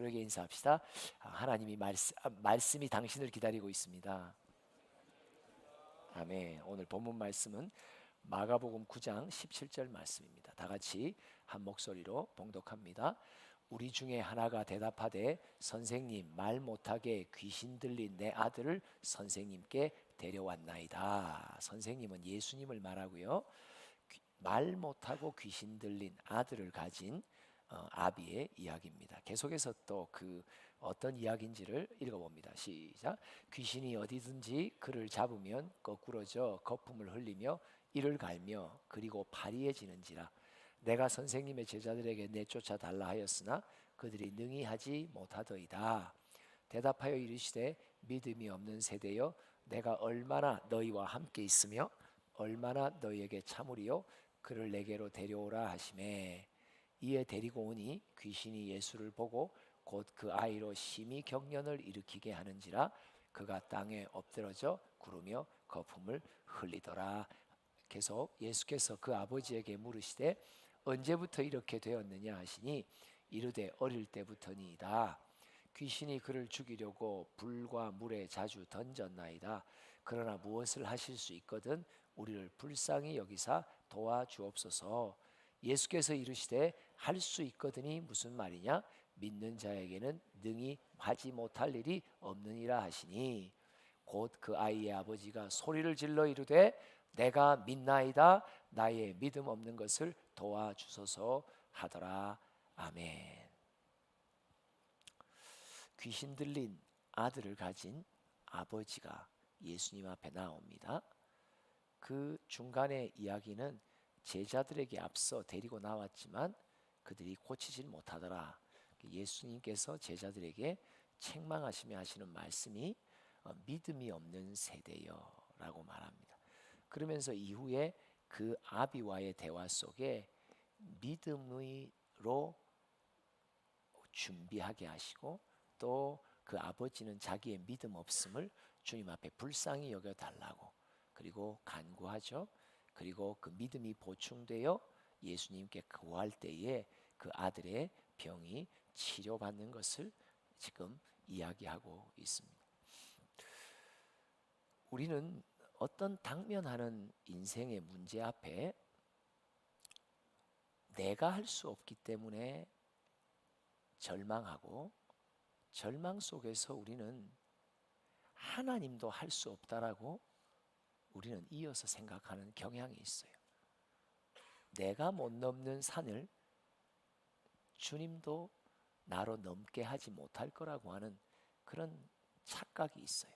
서로에게 인사합시다. 하나님이 말씀이 당신을 기다리고 있습니다. 아멘. 오늘 본문 말씀은 마가복음 9장 17절 말씀입니다. 다 같이 한 목소리로 봉독합니다. 우리 중에 하나가 대답하되 선생님, 말 못하게 귀신 들린 내 아들을 선생님께 데려왔나이다. 선생님은 예수님을 말하고요. 말 못하고 귀신 들린 아들을 가진 아비의 이야기입니다. 계속해서 또 그 어떤 이야기인지를 읽어봅니다. 시작. 귀신이 어디든지 그를 잡으면 거꾸러져 거품을 흘리며 이를 갈며 그리고 파리해지는지라. 내가 선생님의 제자들에게 내쫓아 달라 하였으나 그들이 능히 하지 못하더이다. 대답하여 이르시되 믿음이 없는 세대여, 내가 얼마나 너희와 함께 있으며 얼마나 너희에게 참으리요. 그를 내게로 데려오라 하시매. 이에 데리고 오니 귀신이 예수를 보고 곧 그 아이로 심히 경련을 일으키게 하는지라. 그가 땅에 엎드러져 구르며 거품을 흘리더라. 계속 예수께서 그 아버지에게 물으시되 언제부터 이렇게 되었느냐 하시니 이르되 어릴 때부터니이다. 귀신이 그를 죽이려고 불과 물에 자주 던졌나이다. 그러나 무엇을 하실 수 있거든 우리를 불쌍히 여기사 도와주옵소서. 예수께서 이르시되 할 수 있거든이 무슨 말이냐? 믿는 자에게는 능히 하지 못할 일이 없느니라 하시니 곧 그 아이의 아버지가 소리를 질러 이르되 내가 믿나이다. 나의 믿음 없는 것을 도와주소서 하더라. 아멘. 귀신 들린 아들을 가진 아버지가 예수님 앞에 나옵니다. 그 중간의 이야기는 제자들에게 앞서 데리고 나왔지만 그들이 고치질 못하더라. 예수님께서 제자들에게 책망하시며 하시는 말씀이 믿음이 없는 세대여 라고 말합니다. 그러면서 이후에 그 아비와의 대화 속에 믿음으로 준비하게 하시고 또 그 아버지는 자기의 믿음 없음을 주님 앞에 불쌍히 여겨달라고 그리고 간구하죠. 그리고 그 믿음이 보충되어 예수님께 구할 때에 그 아들의 병이 치료받는 것을 지금 이야기하고 있습니다. 우리는 어떤 당면하는 인생의 문제 앞에 내가 할 수 없기 때문에 절망하고 절망 속에서 우리는 하나님도 할 수 없다라고 우리는 이어서 생각하는 경향이 있어요. 내가 못 넘는 산을 주님도 나로 넘게 하지 못할 거라고 하는 그런 착각이 있어요.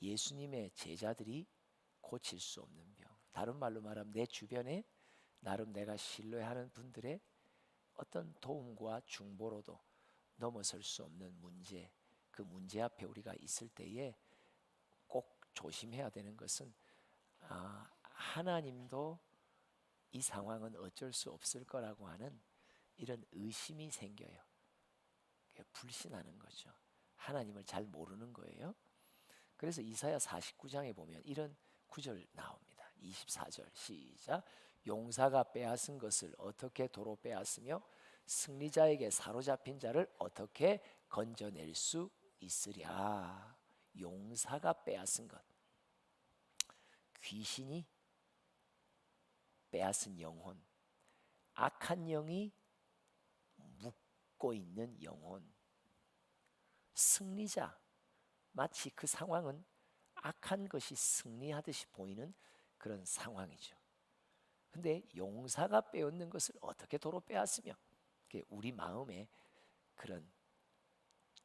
예수님의 제자들이 고칠 수 없는 병, 다른 말로 말하면 내 주변에 나름 내가 신뢰하는 분들의 어떤 도움과 중보로도 넘어설 수 없는 문제, 그 문제 앞에 우리가 있을 때에 꼭 조심해야 되는 것은 하나님도 이 상황은 어쩔 수 없을 거라고 하는 이런 의심이 생겨요. 불신하는 거죠. 하나님을 잘 모르는 거예요. 그래서 이사야 49장에 보면 이런 구절 나옵니다. 24절 시작. 용사가 빼앗은 것을 어떻게 도로 빼앗으며 승리자에게 사로잡힌 자를 어떻게 건져낼 수 있으랴. 용사가 빼앗은 것, 귀신이 빼앗은 영혼, 악한 영이 묶고 있는 영혼, 승리자, 마치 그 상황은 악한 것이 승리하듯이 보이는 그런 상황이죠. 근데 용사가 빼앗는 것을 어떻게 도로 빼앗으며, 우리 마음에 그런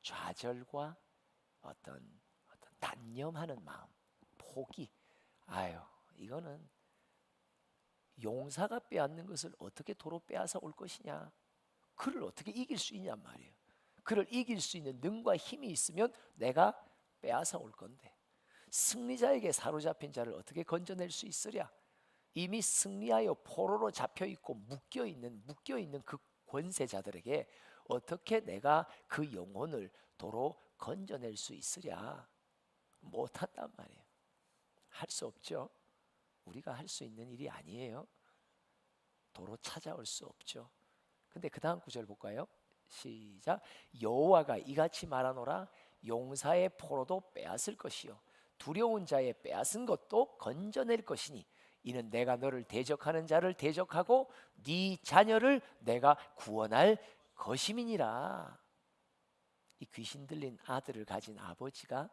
좌절과 어떤 단념하는 마음, 포기, 이거는 용사가 빼앗는 것을 어떻게 도로 빼앗아 올 것이냐, 그를 어떻게 이길 수 있냔 말이에요. 그를 이길 수 있는 능과 힘이 있으면 내가 빼앗아 올 건데, 승리자에게 사로잡힌 자를 어떻게 건져낼 수 있으랴. 이미 승리하여 포로로 잡혀있고 묶여있는 그 권세자들에게 어떻게 내가 그 영혼을 도로 건져낼 수 있으랴. 못한단 말이에요. 할 수 없죠. 우리가 할 수 있는 일이 아니에요. 도로 찾아올 수 없죠. 근데 그 다음 구절 볼까요? 시작. 여호와가 이같이 말하노라. 용사의 포로도 빼앗을 것이요 두려운 자의 빼앗은 것도 건져낼 것이니 이는 내가 너를 대적하는 자를 대적하고 네 자녀를 내가 구원할 것임이니라. 이 귀신 들린 아들을 가진 아버지가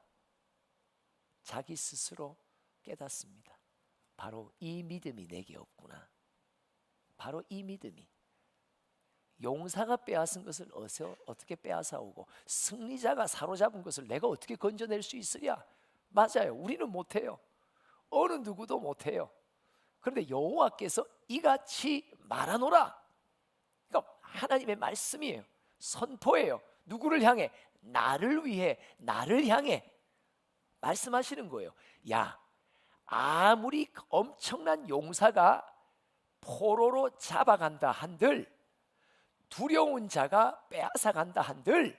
자기 스스로 깨닫습니다. 바로 이 믿음이 내게 없구나. 바로 이 믿음이. 용사가 빼앗은 것을 어떻게 빼앗아오고 승리자가 사로잡은 것을 내가 어떻게 건져낼 수 있으랴? 맞아요. 우리는 못해요. 어느 누구도 못해요. 그런데 여호와께서 이같이 말하노라. 그러니까 하나님의 말씀이에요. 선포예요. 누구를 향해? 나를 위해, 나를 향해 말씀하시는 거예요. 야, 아무리 엄청난 용사가 포로로 잡아간다 한들, 두려운 자가 빼앗아간다 한들,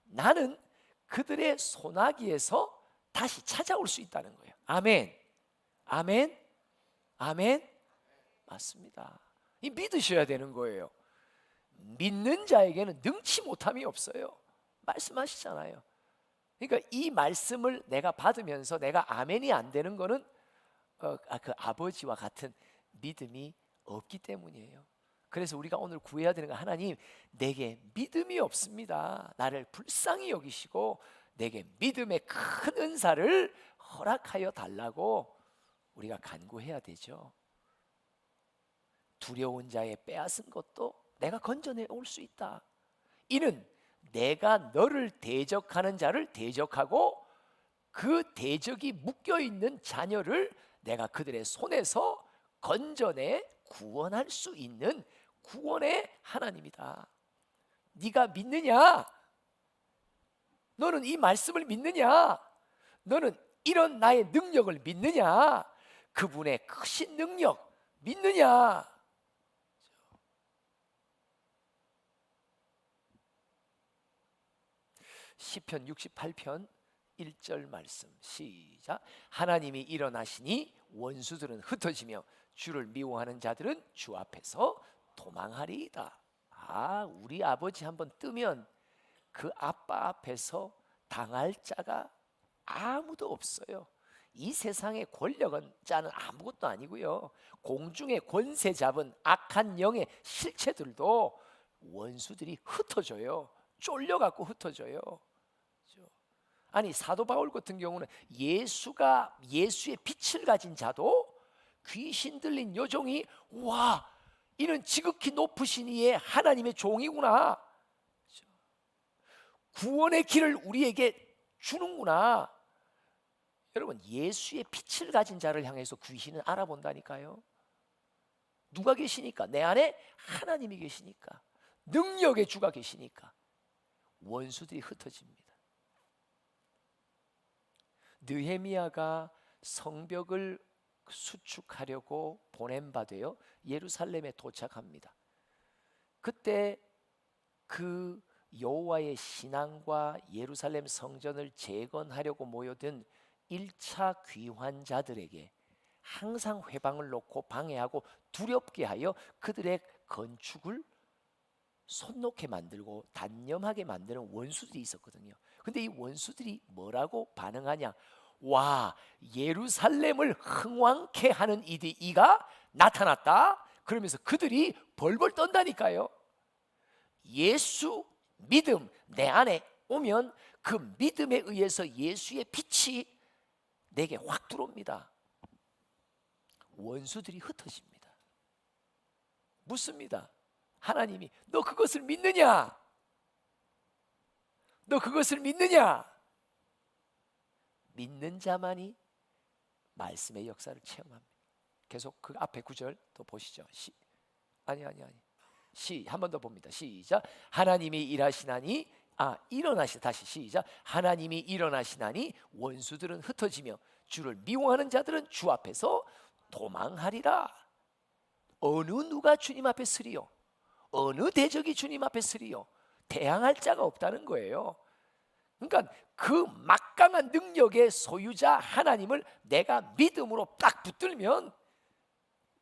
나는 그들의 소나기에서 다시 찾아올 수 있다는 거예요. 아멘, 아멘, 아멘. 맞습니다. 이 믿으셔야 되는 거예요. 믿는 자에게는 능치 못함이 없어요. 말씀하시잖아요. 그러니까 이 말씀을 내가 받으면서 내가 아멘이 안 되는 거는 그 아버지와 같은 믿음이 없기 때문이에요. 그래서 우리가 오늘 구해야 되는 건 하나님, 내게 믿음이 없습니다. 나를 불쌍히 여기시고 내게 믿음의 큰 은사를 허락하여 달라고 우리가 간구해야 되죠. 두려운 자의 빼앗은 것도 내가 건져내 올 수 있다. 이는 내가 너를 대적하는 자를 대적하고 그 대적이 묶여있는 자녀를 내가 그들의 손에서 건져내 구원할 수 있는 구원의 하나님이다. 네가 믿느냐? 너는 이 말씀을 믿느냐? 너는 이런 나의 능력을 믿느냐? 그분의 크신 능력 믿느냐? 시편 68편 1절 말씀 시작. 하나님이 일어나시니 원수들은 흩어지며 주를 미워하는 자들은 주 앞에서 도망하리이다. 우리 아버지 한번 뜨면 그 아빠 앞에서 당할 자가 아무도 없어요. 이 세상의 권력은 자는 아무것도 아니고요. 공중의 권세 잡은 악한 영의 실체들도 원수들이 흩어져요. 쫄려갖고 흩어져요. 아니 사도 바울 같은 경우는 예수의 빛을 가진 자도 귀신 들린 여종이 와, 이는 지극히 높으신 이의 하나님의 종이구나. 구원의 길을 우리에게 주는구나. 여러분, 예수의 빛을 가진 자를 향해서 귀신은 알아본다니까요. 누가 계시니까? 내 안에 하나님이 계시니까, 능력의 주가 계시니까 원수들이 흩어집니다. 느헤미야가 성벽을 수축하려고 보냄받아요 예루살렘에 도착합니다. 그때 그 여호와의 신앙과 예루살렘 성전을 재건하려고 모여든 1차 귀환자들에게 항상 회방을 놓고 방해하고 두렵게 하여 그들의 건축을 손 놓게 만들고 단념하게 만드는 원수들이 있었거든요. 근데 이 원수들이 뭐라고 반응하냐? 와, 예루살렘을 흥왕케 하는 이가 나타났다. 그러면서 그들이 벌벌 떤다니까요. 예수 믿음 내 안에 오면 그 믿음에 의해서 예수의 빛이 내게 확 들어옵니다. 원수들이 흩어집니다. 묻습니다. 하나님이 너 그것을 믿느냐? 너 그것을 믿느냐? 믿는 자만이 말씀의 역사를 체험합니다. 계속 그 앞에 구절 또 보시죠. 아니 한 번 더 봅니다. 시작. 하나님이 일하시나니 일어나시 다시 시작. 하나님이 일어나시나니 원수들은 흩어지며 주를 미워하는 자들은 주 앞에서 도망하리라. 어느 누가 주님 앞에 서리요? 어느 대적이 주님 앞에 서리요? 대항할 자가 없다는 거예요. 그러니까 그 막강한 능력의 소유자 하나님을 내가 믿음으로 딱 붙들면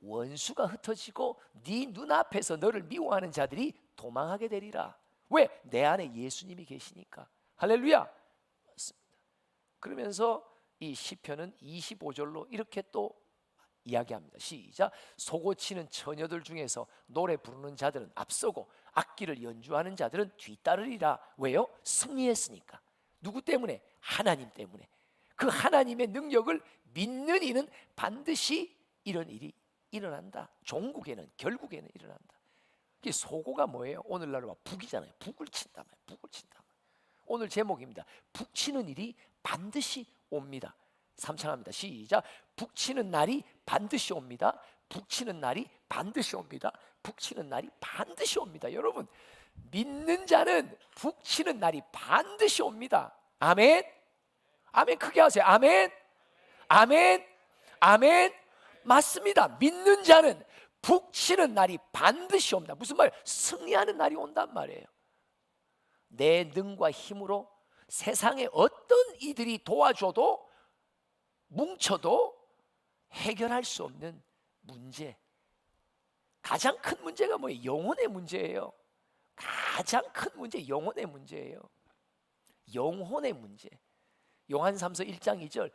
원수가 흩어지고 네 눈앞에서 너를 미워하는 자들이 도망하게 되리라. 왜? 내 안에 예수님이 계시니까. 할렐루야. 맞습니다. 그러면서 이 시편은 25절로 이렇게 또 이야기합니다. 시작. 소고치는 처녀들 중에서 노래 부르는 자들은 앞서고 악기를 연주하는 자들은 뒤따르리라. 왜요? 승리했으니까. 누구 때문에? 하나님 때문에. 그 하나님의 능력을 믿는 이는 반드시 이런 일이 일어난다. 종국에는, 결국에는 일어난다. 이게 소고가 뭐예요? 오늘날로 북이잖아요. 북을 친다. 북을 친다. 오늘 제목입니다. 북치는 일이 반드시 옵니다. 삼창합니다. 시작. 북치는 날이 반드시 옵니다. 북치는 날이 반드시 옵니다. 북치는 날이 반드시 옵니다. 여러분, 믿는 자는 북치는 날이 반드시 옵니다. 아멘. 아멘. 크게 하세요. 아멘. 아멘. 아멘. 맞습니다. 믿는 자는 북치는 날이 반드시 옵니다. 무슨 말? 승리하는 날이 온단 말이에요. 내 능과 힘으로 세상에 어떤 이들이 도와줘도 뭉쳐도 해결할 수 없는 문제. 가장 큰 문제가 뭐예요? 영혼의 문제예요. 가장 큰 문제, 영혼의 문제예요. 영혼의 문제. 요한삼서 1장 2절,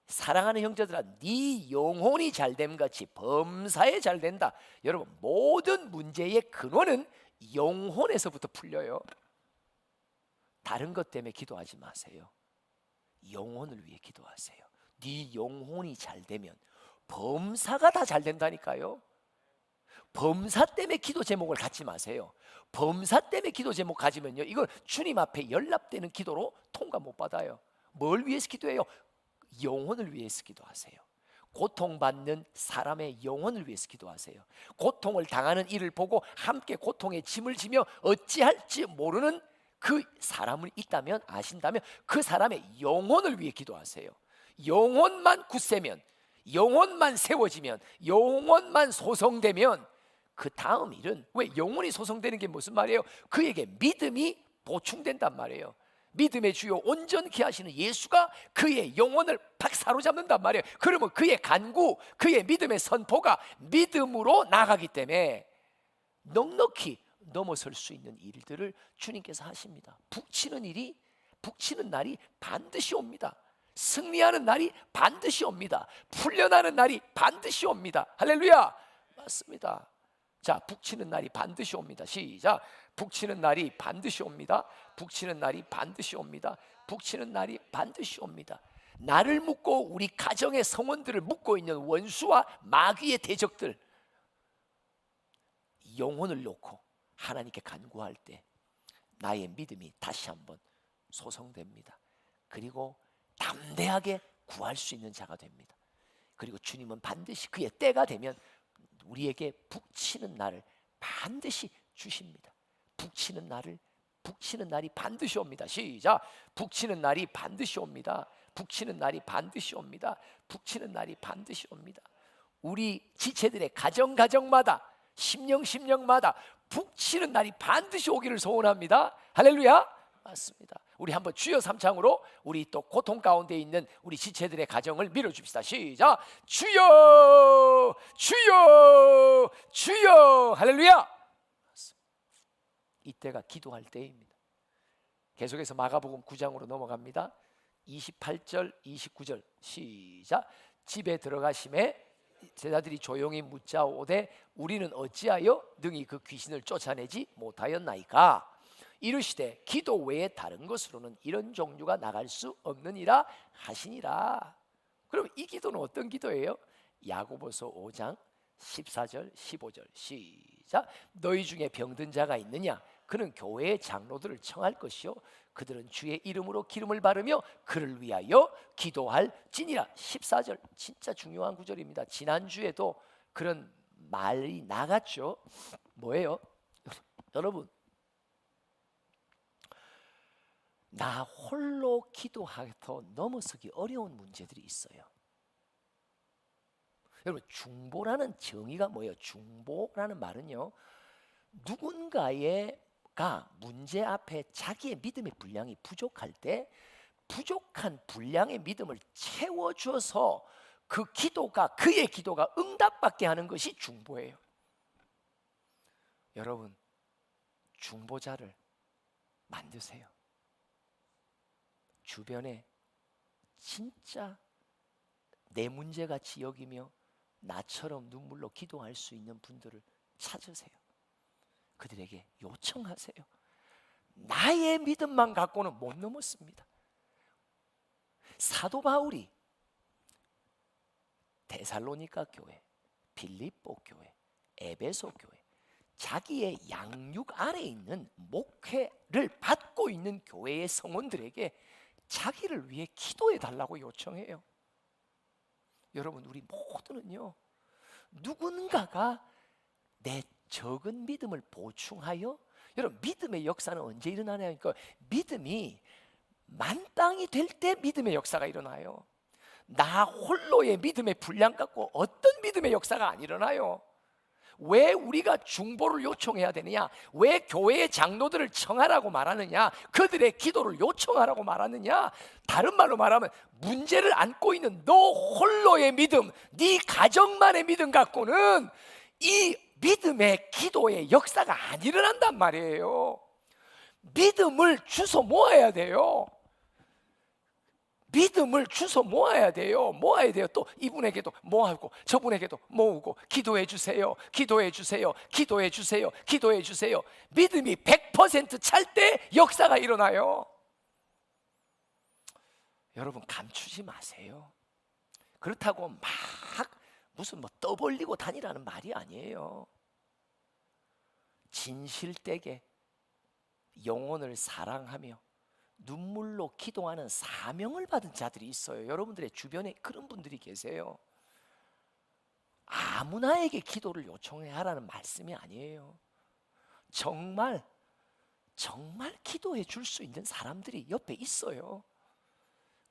사랑하는 형제들아, 네 영혼이 잘됨 같이 범사에 잘된다. 여러분, 모든 문제의 근원은 영혼에서부터 풀려요. 다른 것 때문에 기도하지 마세요. 영혼을 위해 기도하세요. 네 영혼이 잘되면 범사가 다 잘된다니까요. 범사 때문에 기도 제목을 갖지 마세요. 범사 때문에 기도 제목 가지면요, 이건 주님 앞에 연락되는 기도로 통과 못 받아요. 뭘 위해서 기도해요? 영혼을 위해서 기도하세요. 고통받는 사람의 영혼을 위해서 기도하세요. 고통을 당하는 이를 보고 함께 고통의 짐을 지며 어찌할지 모르는 그 사람을 있다면, 아신다면 그 사람의 영혼을 위해 기도하세요. 영혼만 굳세면, 영혼만 세워지면, 영혼만 소성되면 그 다음 일은, 왜? 영혼이 소성되는 게 무슨 말이에요? 그에게 믿음이 보충된단 말이에요. 믿음의 주요 온전케 하시는 예수가 그의 영혼을 팍 사로잡는단 말이에요. 그러면 그의 간구, 그의 믿음의 선포가 믿음으로 나가기 때문에 넉넉히 넘어설 수 있는 일들을 주님께서 하십니다. 북치는 일이, 북치는 날이 반드시 옵니다. 승리하는 날이 반드시 옵니다. 풀려나는 날이 반드시 옵니다. 할렐루야. 맞습니다. 자, 북치는 날이 반드시 옵니다. 시작. 북치는 날이 반드시 옵니다. 북치는 날이 반드시 옵니다. 북치는 날이 반드시 옵니다. 나를 묶고 우리 가정의 성원들을 묶고 있는 원수와 마귀의 대적들, 영혼을 놓고 하나님께 간구할 때 나의 믿음이 다시 한번 소성됩니다. 그리고 담대하게 구할 수 있는 자가 됩니다. 그리고 주님은 반드시 그의 때가 되면 우리에게 북치는 날을 반드시 주십니다. 북치는 날이 반드시 옵니다. 시작. 북치는 날이 반드시 옵니다. 북치는 날이 반드시 옵니다. 북치는 날이 반드시 옵니다. 우리 지체들의 가정마다, 심령마다 북치는 날이 반드시 오기를 소원합니다. 할렐루야. 맞습니다. 우리 한번 주여 삼창으로 우리 또 고통 가운데 있는 우리 지체들의 가정을 밀어줍시다. 시작. 주여, 주여, 주여. 할렐루야. 이때가 기도할 때입니다. 계속해서 마가복음 9장으로 넘어갑니다. 28절 29절 시작. 집에 들어가심에 제자들이 조용히 묻자오되 우리는 어찌하여 능히 그 귀신을 쫓아내지 못하였나이까. 이르시되 기도 외에 다른 것으로는 이런 종류가 나갈 수 없느니라 하시니라. 그럼 이 기도는 어떤 기도예요? 야고보서 5장 14절 15절 시작. 너희 중에 병든 자가 있느냐? 그는 교회의 장로들을 청할 것이요 그들은 주의 이름으로 기름을 바르며 그를 위하여 기도할지니라. 14절 진짜 중요한 구절입니다. 지난주에도 그런 말이 나갔죠. 뭐예요? 여러분, 나 홀로 기도하고 넘어서기 어려운 문제들이 있어요. 여러분, 중보라는 정의가 뭐예요? 중보라는 말은요, 누군가가 문제 앞에 자기의 믿음의 분량이 부족할 때 부족한 분량의 믿음을 채워줘서 그 기도가, 그의 기도가 응답받게 하는 것이 중보예요. 여러분, 중보자를 만드세요. 주변에 진짜 내 문제같이 여기며 나처럼 눈물로 기도할 수 있는 분들을 찾으세요. 그들에게 요청하세요. 나의 믿음만 갖고는 못 넘었습니다. 사도 바울이 데살로니가 교회, 빌립보 교회, 에베소 교회, 자기의 양육 아래 있는 목회를 받고 있는 교회의 성원들에게 자기를 위해 기도해 달라고 요청해요. 여러분, 우리 모두는요, 누군가가 내 적은 믿음을 보충하여, 여러분, 믿음의 역사는 언제 일어나냐니까, 믿음이 만땅이 될 때 믿음의 역사가 일어나요. 나 홀로의 믿음의 분량 갖고 어떤 믿음의 역사가 안 일어나요. 왜 우리가 중보를 요청해야 되느냐? 왜 교회의 장로들을 청하라고 말하느냐? 그들의 기도를 요청하라고 말하느냐? 다른 말로 말하면 문제를 안고 있는 너 홀로의 믿음, 네 가정만의 믿음 갖고는 이 믿음의 기도의 역사가 안 일어난단 말이에요. 믿음을 주워 모아야 돼요. 믿음을 주워 모아야 돼요. 모아야 돼요. 또 이분에게도 모아고 저분에게도 모으고 기도해 주세요. 기도해 주세요. 기도해 주세요. 기도해 주세요. 믿음이 100% 찰 때 역사가 일어나요. 여러분, 감추지 마세요. 그렇다고 막 무슨 떠벌리고 다니라는 말이 아니에요. 진실되게 영혼을 사랑하며 눈물로 기도하는 사명을 받은 자들이 있어요. 여러분들의 주변에 그런 분들이 계세요. 아무나에게 기도를 요청해야 하라는 말씀이 아니에요. 정말 기도해 줄 수 있는 사람들이 옆에 있어요.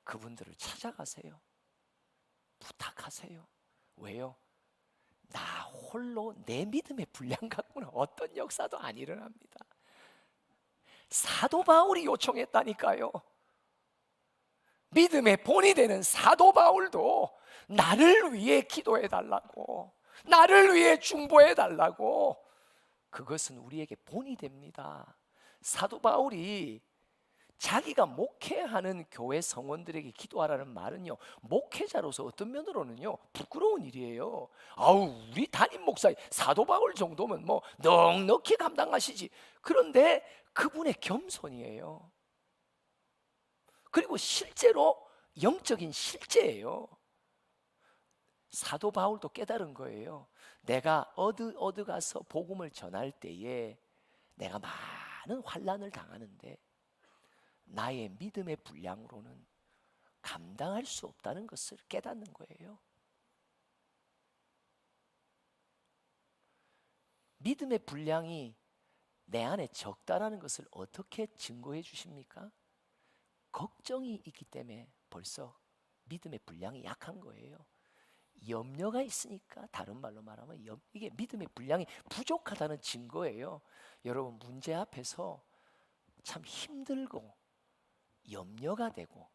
그분들을 찾아가세요. 부탁하세요. 왜요? 나 홀로 내 믿음의 분량 갖고는 어떤 역사도 안 일어납니다. 사도 바울이 요청했다니까요. 믿음의 본이 되는 사도 바울도 나를 위해 기도해 달라고, 나를 위해 중보해 달라고. 그것은 우리에게 본이 됩니다. 사도 바울이 자기가 목회하는 교회 성원들에게 기도하라는 말은요, 목회자로서 어떤 면으로는요 부끄러운 일이에요. 아우, 우리 담임 목사 사도 바울 정도면 넉넉히 감당하시지. 그런데 그분의 겸손이에요. 그리고 실제로 영적인 실제예요. 사도 바울도 깨달은 거예요. 내가 어디 가서 복음을 전할 때에 내가 많은 환난을 당하는데 나의 믿음의 분량으로는 감당할 수 없다는 것을 깨닫는 거예요. 믿음의 분량이 내 안에 적다라는 것을 어떻게 증거해 주십니까? 걱정이 있기 때문에 벌써 믿음의 분량이 약한 거예요. 염려가 있으니까, 다른 말로 말하면 이게 믿음의 분량이 부족하다는 증거예요. 여러분, 문제 앞에서 참 힘들고 염려가 되고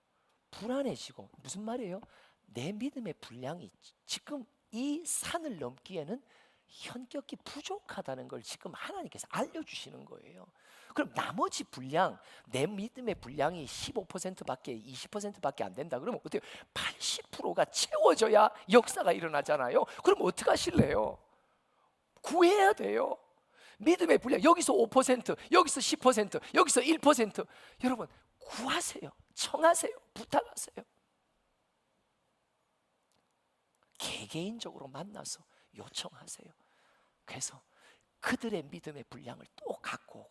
불안해지고, 무슨 말이에요? 내 믿음의 분량이 지금 이 산을 넘기에는 현격히 부족하다는 걸 지금 하나님께서 알려주시는 거예요. 그럼 나머지 분량, 내 믿음의 분량이 15%밖에 20%밖에 안 된다 그러면 어때요? 80%가 채워져야 역사가 일어나잖아요. 그럼 어떻게 하실래요? 구해야 돼요. 믿음의 분량, 여기서 5%, 여기서 10%, 여기서 1%. 여러분, 구하세요. 청하세요. 부탁하세요. 개개인적으로 만나서 요청하세요. 그래서 그들의 믿음의 분량을 또 갖고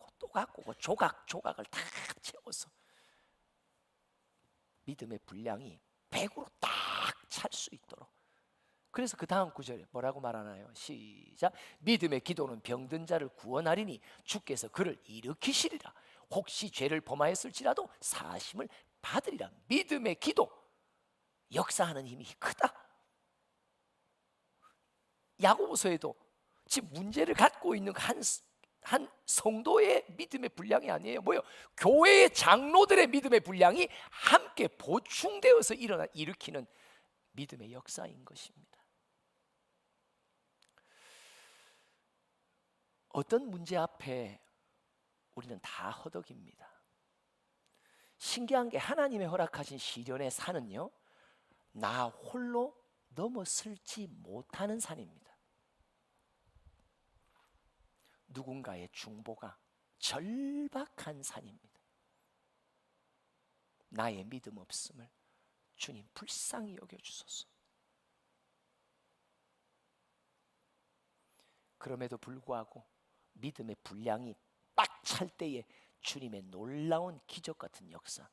오고 조각을 다 채워서 믿음의 분량이 100으로 딱 찰 수 있도록. 그래서 그 다음 구절에 뭐라고 말하나요? 시작. 믿음의 기도는 병든 자를 구원하리니 주께서 그를 일으키시리라. 혹시 죄를 범하였을지라도 사심을 받으리라. 믿음의 기도, 역사하는 힘이 크다. 야고보서에도 지금 문제를 갖고 있는 한 성도의 믿음의 분량이 아니에요. 뭐예요? 교회의 장로들의 믿음의 분량이 함께 보충되어서 일으키는 믿음의 역사인 것입니다. 어떤 문제 앞에 우리는 다 허덕입니다. 신기한 게 하나님의 허락하신 시련의 산은요, 나 홀로 넘어설지 못하는 산입니다. 누군가의 중보가 절박한 산입니다. 나의 믿음 없음을 주님 불쌍히 여겨주소서. 그럼에도 불구하고 믿음의 분량이 딱 찰 때에 주님의 놀라운 기적 같은 역사,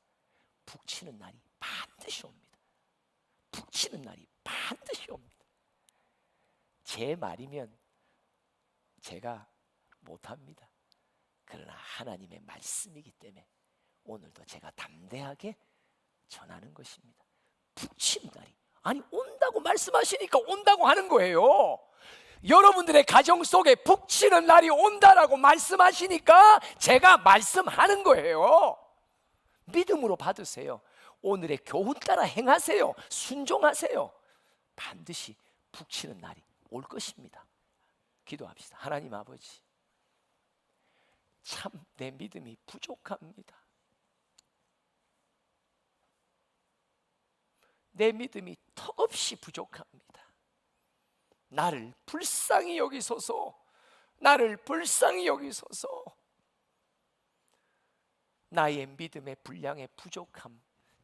북치는 날이 반드시 옵니다. 북치는 날이 반드시 옵니다. 제 말이면 제가 못합니다. 그러나 하나님의 말씀이기 때문에 오늘도 제가 담대하게 전하는 것입니다. 북치는 날이, 아니 온다고 말씀하시니까 온다고 하는 거예요. 여러분들의 가정 속에 북치는 날이 온다라고 말씀하시니까 제가 말씀하는 거예요. 믿음으로 받으세요. 오늘의 교훈 따라 행하세요. 순종하세요. 반드시 북치는 날이 올 것입니다. 기도합시다. 하나님 아버지, 참 내 믿음이 부족합니다. 내 믿음이 턱없이 부족합니다. 나를 불쌍히 여기소서. 나를 불쌍히 여기소서. 나의 믿음의 분량의 부족함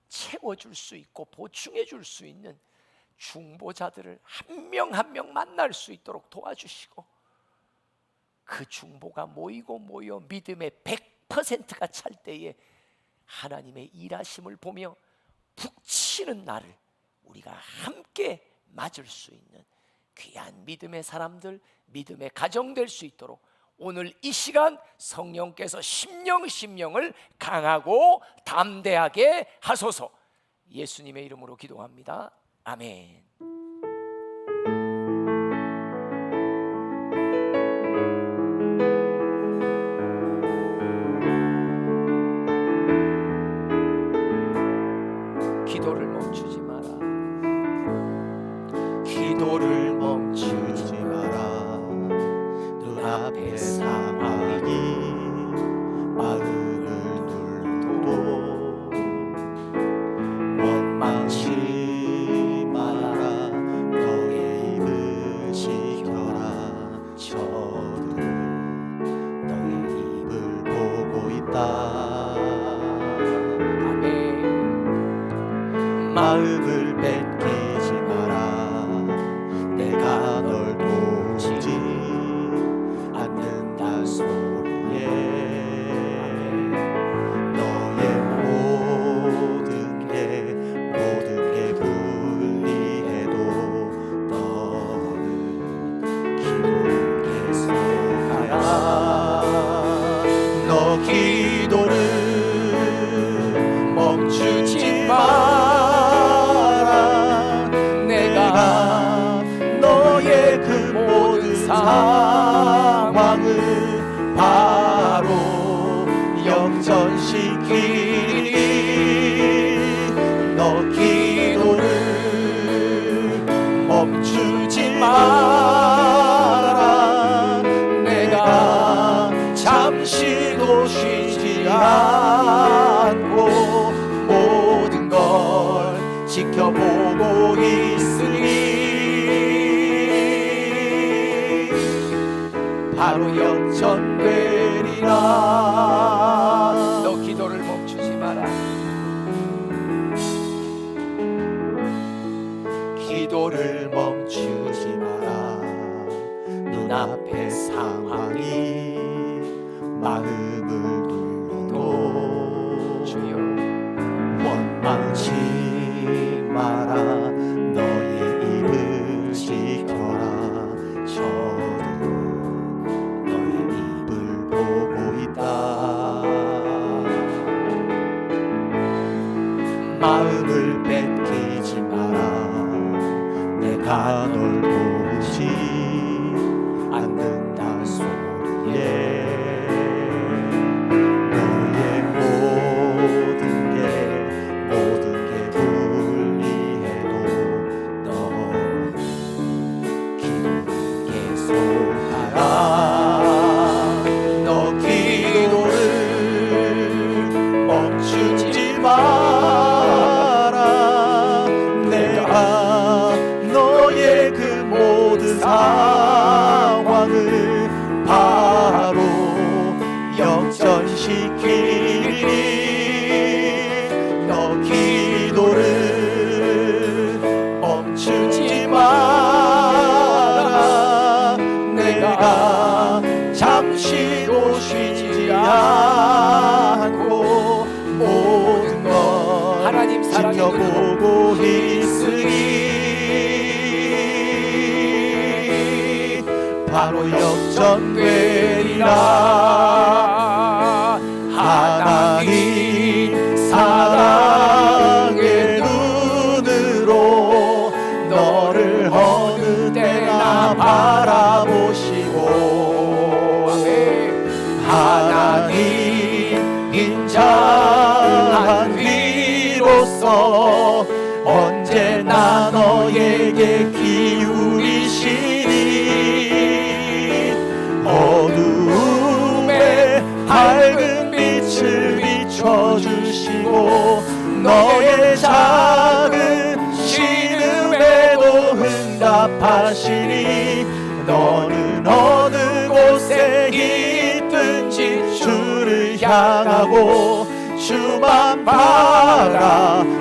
채워줄 수 있고 보충해 줄 수 있는 중보자들을 한 명 한 명 만날 수 있도록 도와주시고, 그 중보가 모이고 모여 믿음의 100%가 찰 때에 하나님의 일하심을 보며 북치는 날을 우리가 함께 맞을 수 있는 귀한 믿음의 사람들, 믿음의 가정 될 수 있도록 오늘 이 시간 성령께서 심령을 강하고 담대하게 하소서. 예수님의 이름으로 기도합니다. 아멘. 기도를 멈추지 마라. 기도를 멈추지 마라. 눈앞의 상황이 마음을 눌러도 원망치 마라. 너의 입을 지켜라. 저들은 너의 입을 보고 있다. 아멘. 마음을 뺏기지 마라. 내가 널 도우지 않는다 소리에 너의 모든 게 불리해도 너는 기도를 계속하라. 너 기도를 멈추지 마라. 내가 너의 그 모든 상황을 바로 역전시키리. 너 기도를 멈추지 마라. 내가 잠시도 쉬지 않고 모든 걸 지켜보고 있으니 바로 역전되리라. 너 기도를 멈추지 마라. 기도를 멈추지 마라. 눈앞의 상황이 마음을 눌러도 주여, 원망치 마라. 너의 입을 지켜라. 저들은 너의 입을 보고 있다. 마음을 뺏기지 마라. 내가 널 도우지 않는다 소리에 너의 모든 게 불리해도 너는 기도를 계속하라. 너 기도를 멈추지 보고 있으니 바로 역전되리라. 하나님 사랑의 눈으로 너를 어느 때나 바라보시고 하나님 인자한 위로서 언제나 너에게 기울이시니 어두움에 밝은 빛을 비춰주시고 너의 작은 신음에도 응답하시니 너는 어느 곳에 있든지 주를 향하고 주만 바라보지라.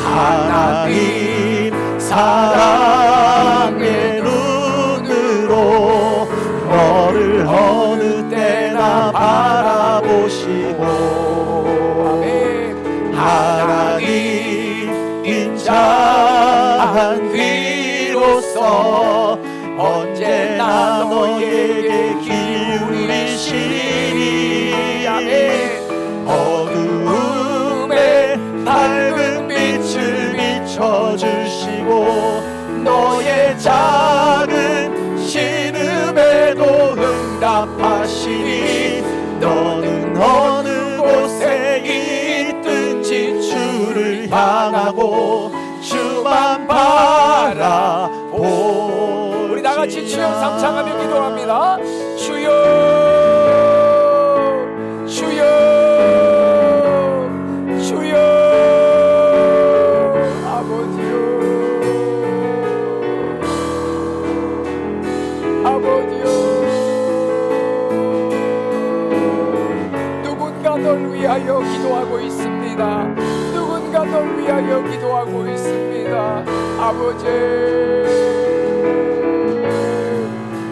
하나님 사랑의 눈으로 너를 어느 때나 바라보시고 하나님 인자한 위로서 언제나 너에게 기울이시니 어두움에 밝은 빛을 비춰주시고 너의 작은 신음에도 응답하시니 너는 어느 곳에 있든지 주를 향하고 주만 바라보. 우리 다 같이 주여 삼창하며 기도합니다. 주여 주여 주여 아버지요 아버지요 누군가 널 위하여 기도하고 있습니다. 누군가 널 위하여 기도하고 있습니다. 아버지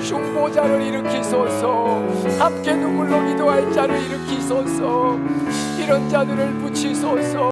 흉보자를 일으키소서. 함께 눈물로 기도할 자를 일으키소서. 이런 자들을 붙이소서.